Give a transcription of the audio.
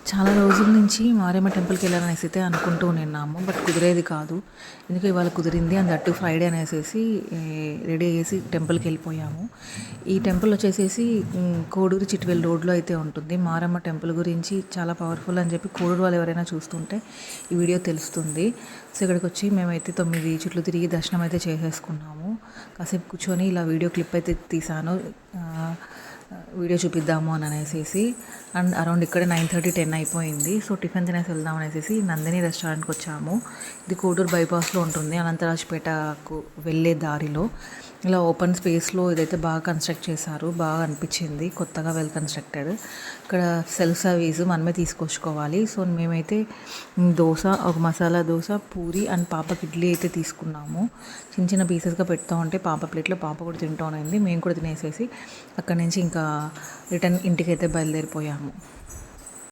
చాలా రోజుల నుంచి మారేమ్మ టెంపుల్కి వెళ్ళాలనేసి అయితే అనుకుంటూ ఉన్నాము. బట్ కుదిరేది కాదు. ఎందుకు ఇవాళ కుదిరింది అండ్ దట్టు ఫ్రైడే అనేసి రెడీ అయ్యేసి టెంపుల్కి వెళ్ళిపోయాము. ఈ టెంపుల్ వచ్చేసేసి కోడూరు చిట్వేల్ రోడ్లో అయితే ఉంటుంది. మారమ్మ టెంపుల్ గురించి చాలా పవర్ఫుల్ అని చెప్పి కోడూరు వాళ్ళు ఎవరైనా చూస్తుంటే ఈ వీడియో తెలుస్తుంది. సో ఇక్కడికి వచ్చి మేమైతే 9 చుట్లు తిరిగి దర్శనం అయితే చేసేసుకున్నాము. కాసేపు కూర్చొని ఇలా వీడియో క్లిప్ అయితే తీసాను, వీడియో చూపిద్దాము అని అనేసి. అండ్ అరౌండ్ ఇక్కడ 9:30, 10 అయిపోయింది. సో టిఫిన్ తినేసి వెళ్దాం అనేసి నందిని రెస్టారెంట్కి వచ్చాము. ఇది కోడూరు బైపాస్లో ఉంటుంది, అనంతరాజ్పేటకు వెళ్ళే దారిలో. ఇలా ఓపెన్ స్పేస్లో ఇదైతే బాగా కన్స్ట్రక్ట్ చేశారు, బాగా అనిపించింది, కొత్తగా వెల్ కన్స్ట్రక్టెడ్. ఇక్కడ సెల్ఫ్ సర్వీస్ మనమే తీసుకొచ్చుకోవాలి. సో మేమైతే దోశ, ఒక మసాలా దోశ, పూరి అండ్ పాపకి ఇడ్లీ అయితే తీసుకున్నాము. చిన్న చిన్న పీసెస్గా పెడతా ఉంటే పాప ప్లేట్లో పాప కూడా తింటూ ఉన్నింది. మేము కూడా తినేసేసి అక్కడి నుంచి ఇంకా రిటర్న్ ఇంటికి అయితే బయలుదేరిపోయాము.